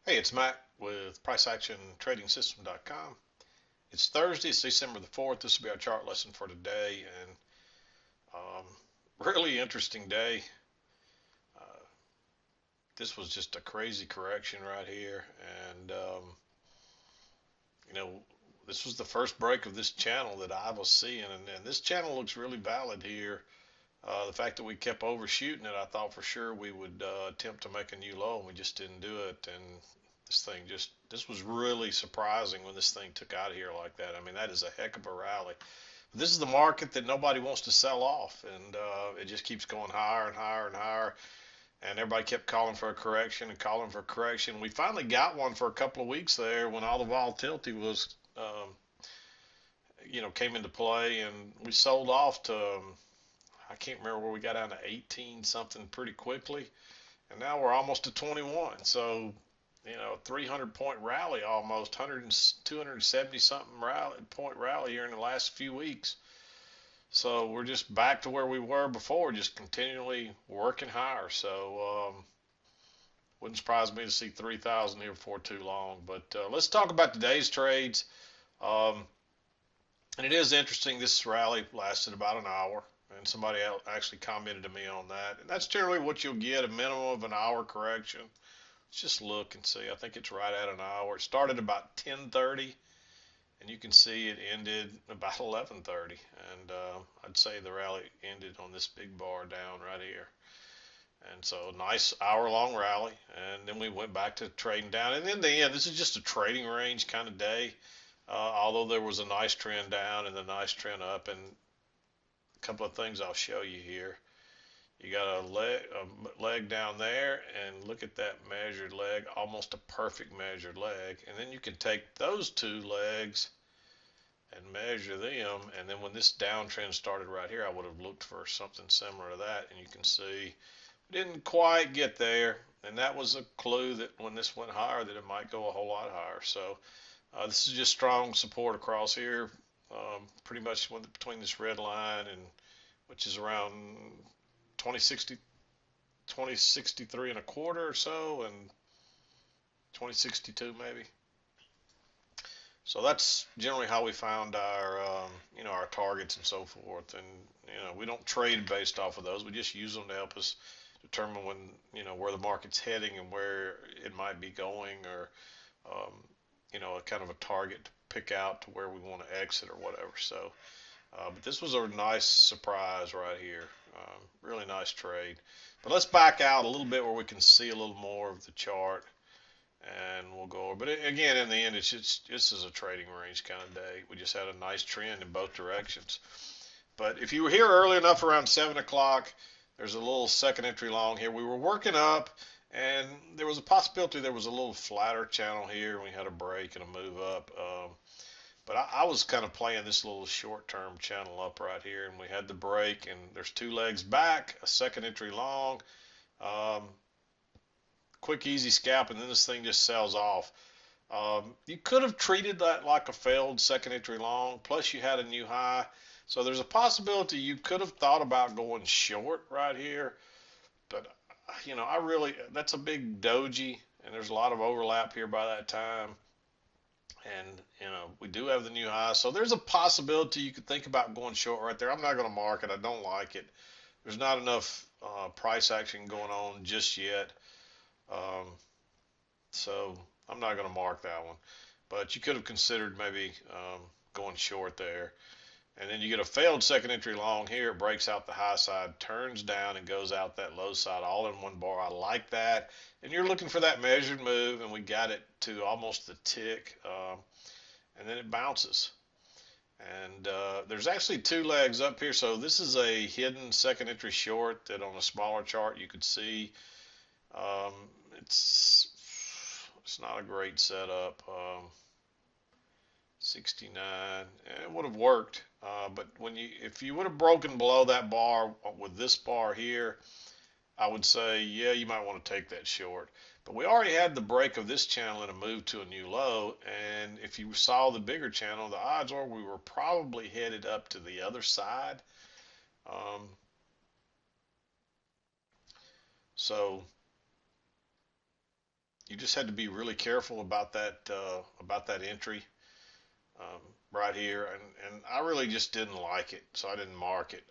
Hey, it's Mack with PriceActionTradingSystem.com. It's Thursday, it's December the 4th. This will be our chart lesson for today, and really interesting day. Uh, this was just a crazy correction right here, and you know, this was the first break of this channel that I was seeing, and this channel looks really valid here. The fact that we kept overshooting it, I thought for sure we would attempt to make a new low, and we just didn't do it. And this was really surprising when this thing took out of here like that. I mean, that is a heck of a rally. This is the market that nobody wants to sell off, and it just keeps going higher and higher and higher. And everybody kept calling for a correction and calling for a correction. We finally got one for a couple of weeks there when all the volatility was, came into play, and we sold off to I can't remember where we got down to 18 something pretty quickly, and now we're almost to 21. So, 300 point rally almost, 100 270 something point rally here in the last few weeks. So we're just back to where we were before, just continually working higher. So wouldn't surprise me to see 3,000 here before too long. But let's talk about today's trades. Um, and it is interesting. This rally lasted about an hour, and somebody actually commented to me on that. And that's generally what you'll get, a minimum of an hour correction. Let's just look and see. I think it's right at an hour. It started about 10:30, and you can see it ended about 11:30. And I'd say the rally ended on this big bar down right here. And so nice hour-long rally, and then we went back to trading down. And in the end, this is just a trading range kind of day. Although there was a nice trend down and a nice trend up, and a couple of things I'll show you here. You got a leg down there, and look at that measured leg, almost a perfect measured leg. And then you can take those two legs and measure them. And then when this downtrend started right here, I would have looked for something similar to that. And you can see we didn't quite get there. And that was a clue that when this went higher, that it might go a whole lot higher. So this is just strong support across here, pretty much between this red line and which is around 2060, 2063 and a quarter or so, and 2062 maybe. So that's generally how we found our targets and so forth. And we don't trade based off of those. We just use them to help us determine when where the market's heading and where it might be going, or um, a kind of a target to pick out to where we want to exit or whatever. So, but this was a nice surprise right here. Really nice trade. But let's back out a little bit where we can see a little more of the chart, and we'll go over. But again, in the end, it's just this is a trading range kind of day. We just had a nice trend in both directions. But if you were here early enough around 7 o'clock, there's a little second entry long here. We were working up, and there was a possibility there was a little flatter channel here, and we had a break and a move up. But I was kind of playing this little short-term channel up right here, and we had the break, and there's two legs back, a second entry long, um, quick, easy scalp, and then this thing just sells off. You could have treated that like a failed second entry long, plus you had a new high. So there's a possibility you could have thought about going short right here, but I really, that's a big doji, and there's a lot of overlap here by that time. And we do have the new high, so there's a possibility you could think about going short right there. I'm not going to mark it. I don't like it. There's not enough price action going on just yet, um, so I'm not going to mark that one. But you could have considered maybe going short there. And then you get a failed second entry long here. It breaks out the high side, turns down, and goes out that low side all in one bar. I like that. And you're looking for that measured move, and we got it to almost the tick, and then it bounces. And there's actually two legs up here. So this is a hidden second entry short that on a smaller chart you could see. Um, it's it's not a great setup. 69. It would have worked, but if you would have broken below that bar with this bar here, I would say yeah, you might want to take that short. But we already had the break of this channel and a move to a new low, and if you saw the bigger channel, the odds are we were probably headed up to the other side. Um, so you just had to be really careful about that entry right here, and I really just didn't like it, so I didn't mark it.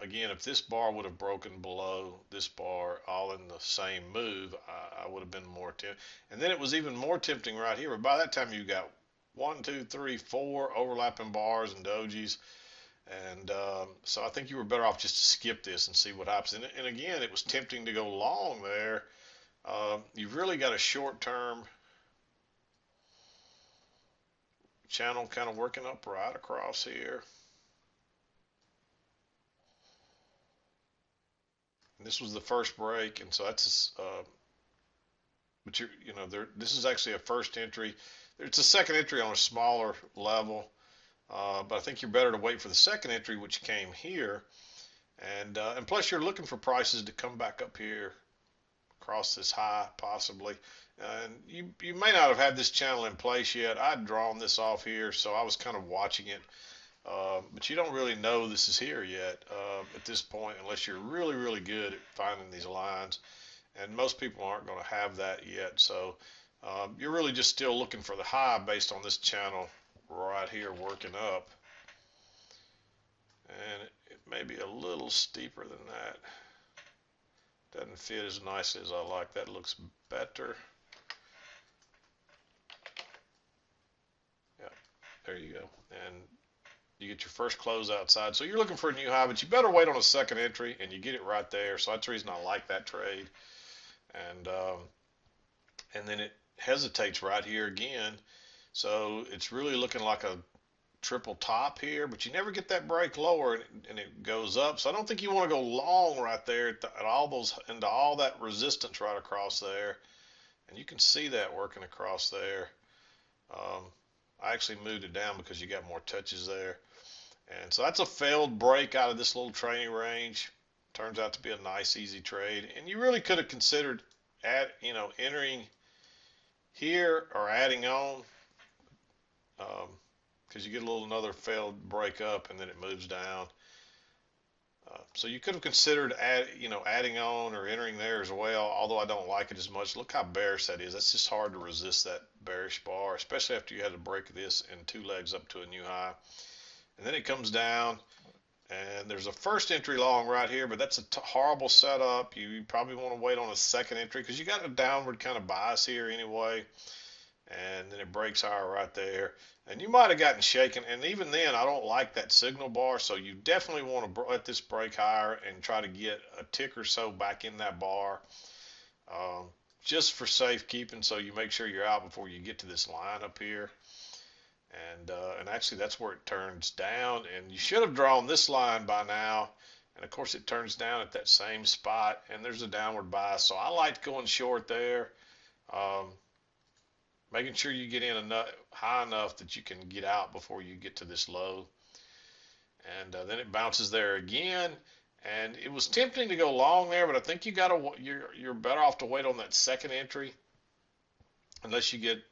Again, if this bar would have broken below this bar, all in the same move, I would have been more tempted. And then it was even more tempting right here. But by that time, you got one, two, three, four overlapping bars and dojis, and so I think you were better off just to skip this and see what happens. And again, it was tempting to go long there. You've really got a short-term channel kind of working up right across here. And this was the first break, and so that's but you know, this is actually a first entry. It's a second entry on a smaller level, but I think you're better to wait for the second entry, which came here, and plus you're looking for prices to come back up here across this high possibly. And you may not have had this channel in place yet. I'd drawn this off here, so I was kind of watching it. But you don't really know this is here yet at this point unless you're really, really good at finding these lines. And most people aren't going to have that yet. So you're really just still looking for the high based on this channel right here working up. And it may be a little steeper than that. Doesn't fit as nicely as I like. That looks better. Yeah, there you go. And you get your first close outside. So you're looking for a new high, but you better wait on a second entry, and you get it right there. So that's the reason I like that trade. And then it hesitates right here again. So it's really looking like a triple top here, but you never get that break lower, and it goes up. So I don't think you want to go long right there at all those into all that resistance right across there. And you can see that working across there. I actually moved it down because you got more touches there. And so that's a failed break out of this little training range. Turns out to be a nice, easy trade. And you really could have considered entering here or adding on, because you get a little another failed break up and then it moves down. So you could have considered adding on or entering there as well, although I don't like it as much. Look how bearish that is. That's just hard to resist that bearish bar, especially after you had to break this in two legs up to a new high. And then it comes down, and there's a first entry long right here, but that's a horrible setup. You probably want to wait on a second entry because you got a downward kind of bias here anyway. And then it breaks higher right there. And you might have gotten shaken, and even then, I don't like that signal bar, so you definitely want to let this break higher and try to get a tick or so back in that bar, just for safekeeping, so you make sure you're out before you get to this line up here. And actually, that's where it turns down, and you should have drawn this line by now. And of course, it turns down at that same spot, and there's a downward bias, so I like going short there. Making sure you get in high enough that you can get out before you get to this low. And then it bounces there again. And it was tempting to go long there, but I think you're better off to wait on that second entry, unless you get.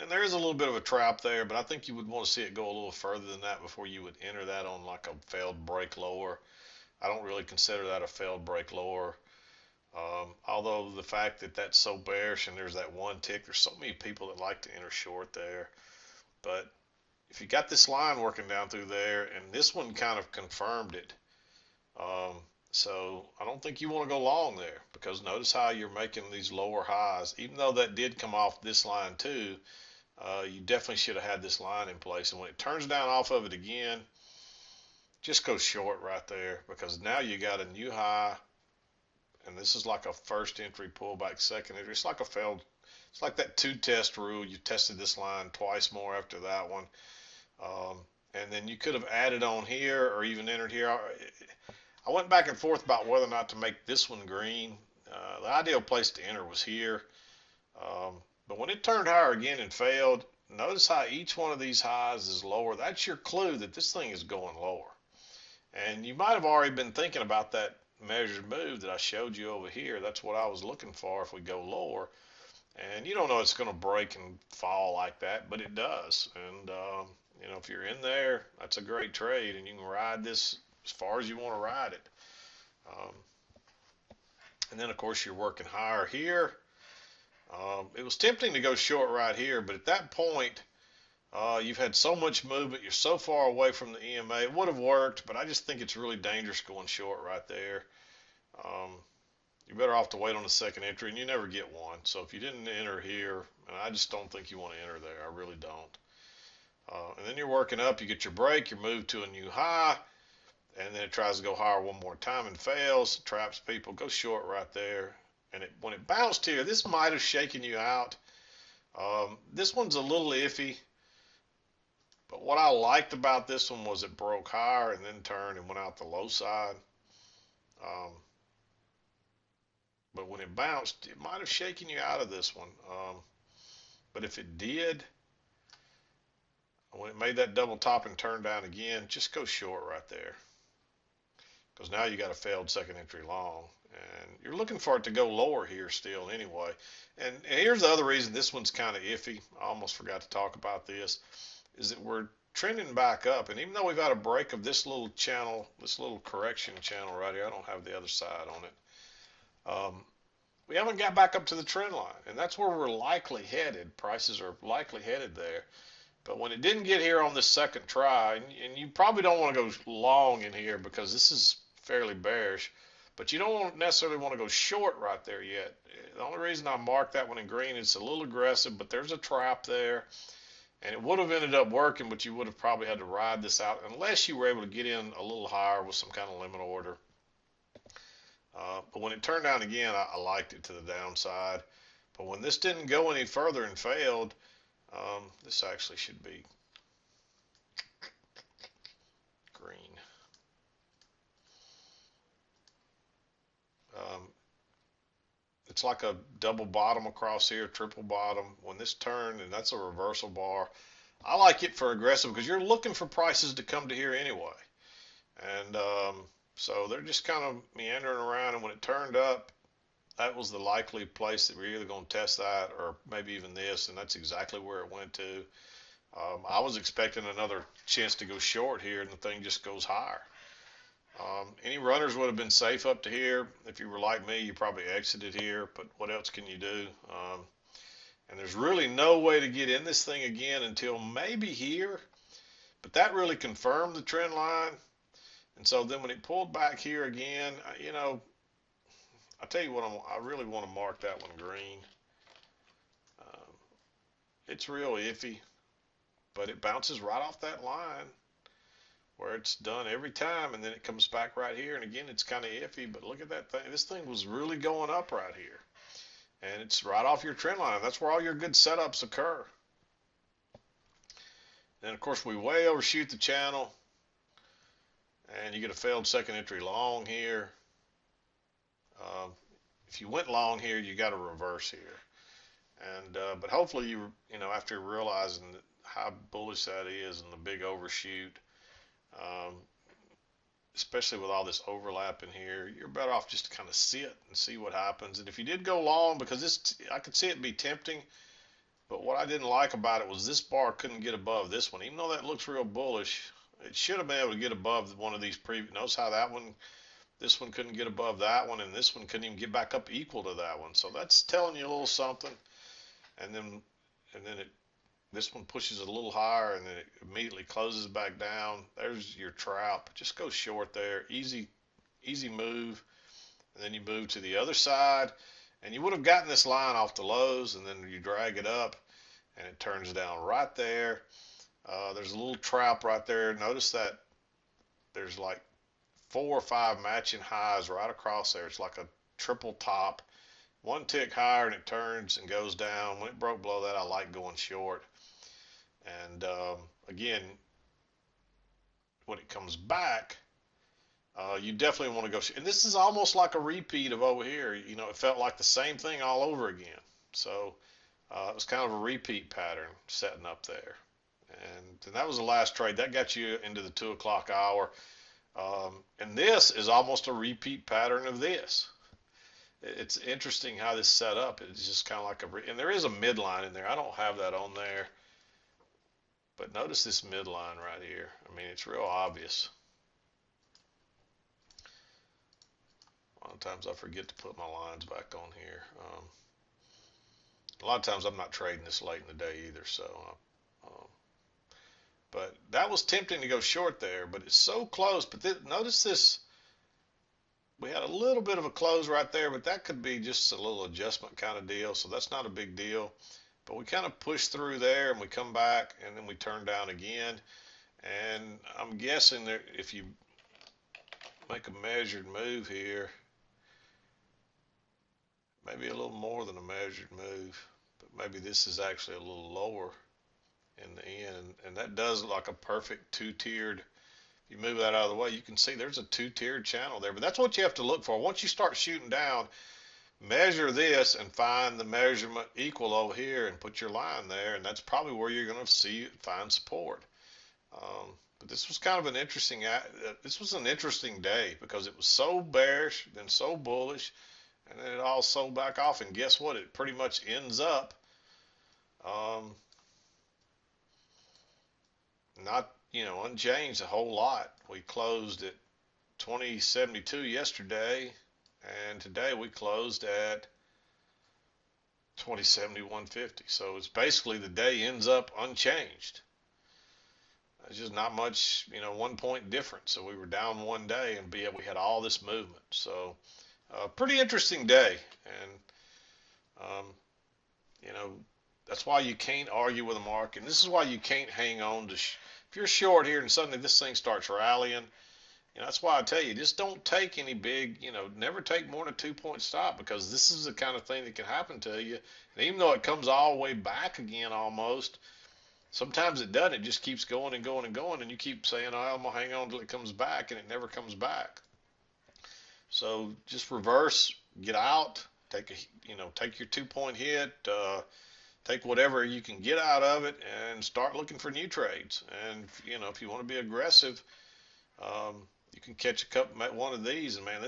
And there is a little bit of a trap there, but I think you would want to see it go a little further than that before you would enter that on like a failed break lower. I don't really consider that a failed break lower. Although the fact that that's so bearish and there's that one tick, there's so many people that like to enter short there. But if you got this line working down through there, and this one kind of confirmed it, so I don't think you want to go long there, because notice how you're making these lower highs. Even though that did come off this line too, you definitely should have had this line in place. And when it turns down off of it again, just go short right there, because now you got a new high. And this is like a first entry pullback, second entry. It's like that two test rule. You tested this line twice more after that one. And then you could have added on here or even entered here. I went back and forth about whether or not to make this one green. The ideal place to enter was here. But when it turned higher again and failed, notice how each one of these highs is lower. That's your clue that this thing is going lower. And you might have already been thinking about that measured move that I showed you over here. That's what I was looking for if we go lower. And you don't know it's going to break and fall like that, but it does. And if you're in there, that's a great trade, and you can ride this as far as you want to ride it. And then of course you're working higher here. It was tempting to go short right here, but at that point, you've had so much movement, you're so far away from the EMA. It would have worked, but I just think it's really dangerous going short right there. Um, you're better off to wait on the second entry, and you never get one. So if you didn't enter here, and I just don't think you want to enter there, I really don't. And then you're working up, you get your break, you move to a new high, and then it tries to go higher one more time and fails, traps people, go short right there. And when it bounced here, this might have shaken you out. This one's a little iffy, but what I liked about this one was it broke higher and then turned and went out the low side. Um, but when it bounced, it might have shaken you out of this one. But if it did, when it made that double top and turned down again, just go short right there. Because now you got a failed second entry long. And you're looking for it to go lower here still anyway. And here's the other reason this one's kind of iffy. I almost forgot to talk about this. Is that we're trending back up. And even though we've got a break of this little channel, this little correction channel right here, I don't have the other side on it. We haven't got back up to the trend line. And that's where we're likely headed. Prices are likely headed there. But when it didn't get here on this second try, and you probably don't want to go long in here because this is fairly bearish, but you don't necessarily want to go short right there yet. The only reason I marked that one in green is it's a little aggressive, but there's a trap there. And it would have ended up working, but you would have probably had to ride this out unless you were able to get in a little higher with some kind of limit order. But when it turned down again, I liked it to the downside. But when this didn't go any further and failed, this actually should be green. Um, it's like a double bottom across here, triple bottom. When this turned, and that's a reversal bar, I like it for aggressive because you're looking for prices to come to here anyway. And so they're just kind of meandering around, and when it turned up, that was the likely place that we're either going to test that or maybe even this, and that's exactly where it went to. I was expecting another chance to go short here, and the thing just goes higher. Any runners would have been safe up to here. If you were like me, you probably exited here, but what else can you do? And there's really no way to get in this thing again until maybe here, but that really confirmed the trend line. And so then when it pulled back here again, you know, I tell you what, I really want to mark that one green. Um, it's real iffy, but it bounces right off that line where it's done every time, and then it comes back right here, and again it's kind of iffy, but look at that thing. This thing was really going up right here, and it's right off your trend line. That's where all your good setups occur. Then of course we way overshoot the channel, and you get a failed second entry long here. If you went long here, you got to reverse here. And but hopefully you know, after realizing how bullish that is and the big overshoot, um, especially with all this overlap in here, you're better off just to kind of sit and see what happens. And if you did go long, because this, I could see it be tempting, but what I didn't like about it was this bar couldn't get above this one. Even though that looks real bullish, it should have been able to get above one of these previous. Notice how that one, this one couldn't get above that one, and this one couldn't even get back up equal to that one. So that's telling you a little something. And then this one pushes it a little higher, and then it immediately closes back down. There's your trap. Just go short there. Easy move. And then you move to the other side, and you would have gotten this line off the lows, and then you drag it up, and it turns down right there. There's a little trap right there. Notice that there's like 4 or 5 matching highs right across there. It's like a triple top. One tick higher, and it turns and goes down. When it broke below that, I like going short. And again, when it comes back, you definitely want to go. And this is almost like a repeat of over here. You know, it felt like the same thing all over again. So it was kind of a repeat pattern setting up there. And that was the last trade. That got you into the 2 o'clock hour. And this is almost a repeat pattern of this. It's interesting how this set up. It's just kind of like and there is a midline in there. I don't have that on there. But notice this midline right here. I mean, it's real obvious. A lot of times I forget to put my lines back on here. A lot of times I'm not trading this late in the day either. So, but that was tempting to go short there, but it's so close. But notice this, we had a little bit of a close right there, but that could be just a little adjustment kind of deal. So that's not a big deal. But we kind of push through there and we come back and then we turn down again. And I'm guessing that if you make a measured move here, maybe a little more than a measured move, but maybe this is actually a little lower in the end. And that does look like a perfect two-tiered. If you move that out of the way, you can see there's a two-tiered channel there. But that's what you have to look for. Once you start shooting down, measure this and find the measurement equal over here and put your line there, and that's probably where you're going to find support. But this was kind of this was an interesting day because it was so bearish, then so bullish, and then it all sold back off. And guess what? It pretty much ends up um, not, unchanged a whole lot. We closed at 2072 yesterday, and today we closed at 2071.50. So it's basically the day ends up unchanged. It's just not much, 1 point difference. So we were down one day, and yet we had all this movement. So pretty interesting day, and um, you know that's why you can't argue with a market. And this is why you can't hang on to. If you're short here and suddenly this thing starts rallying, that's why I tell you, just don't take any big, never take more than a 2 point stop, because this is the kind of thing that can happen to you. And even though it comes all the way back again almost, sometimes it doesn't. It just keeps going and going and going, and you keep saying, oh, I'm going to hang on until it comes back, and it never comes back. So just reverse, get out, take your 2 point hit, take whatever you can get out of it, and start looking for new trades. And if you want to be aggressive, you can catch one of these, and man,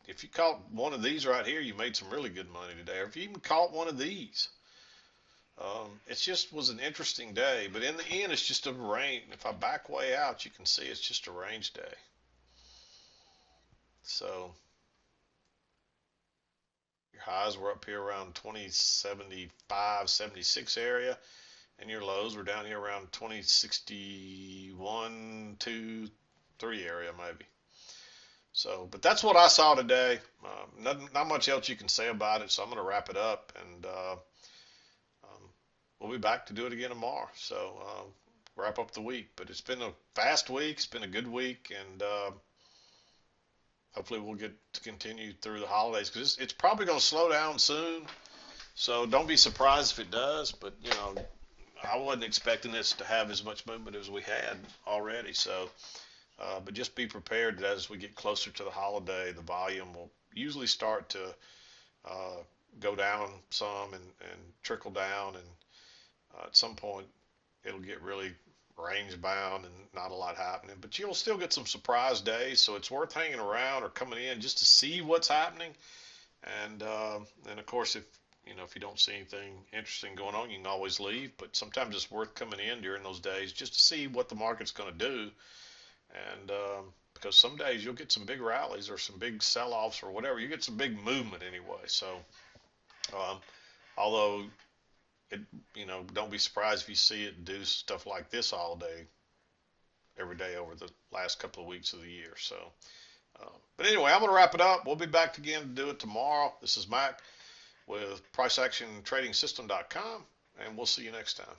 if you caught one of these right here, you made some really good money today. Or if you even caught one of these, it just was an interesting day. But in the end, it's just a range. If I back way out, you can see it's just a range day. So your highs were up here around 2075, 76 area, and your lows were down here around 2061, 2, 3 area maybe. So, but that's what I saw today. Not much else you can say about it, so I'm going to wrap it up, and we'll be back to do it again tomorrow. So, wrap up the week. But it's been a fast week. It's been a good week, and hopefully we'll get to continue through the holidays, because it's probably going to slow down soon. So don't be surprised if it does. But I wasn't expecting this to have as much movement as we had already. So. But just be prepared that as we get closer to the holiday, the volume will usually start to go down some and trickle down, and at some point it'll get really range bound and not a lot happening. But you'll still get some surprise days, so it's worth hanging around or coming in just to see what's happening. And of course, if you don't see anything interesting going on, you can always leave. But sometimes it's worth coming in during those days just to see what the market's going to do. And because some days you'll get some big rallies or some big sell-offs or whatever. You get some big movement anyway. So, although, don't be surprised if you see it do stuff like this all day, every day over the last couple of weeks of the year. So, but anyway, I'm going to wrap it up. We'll be back again to do it tomorrow. This is Mack with PriceActionTradingSystem.com, and we'll see you next time.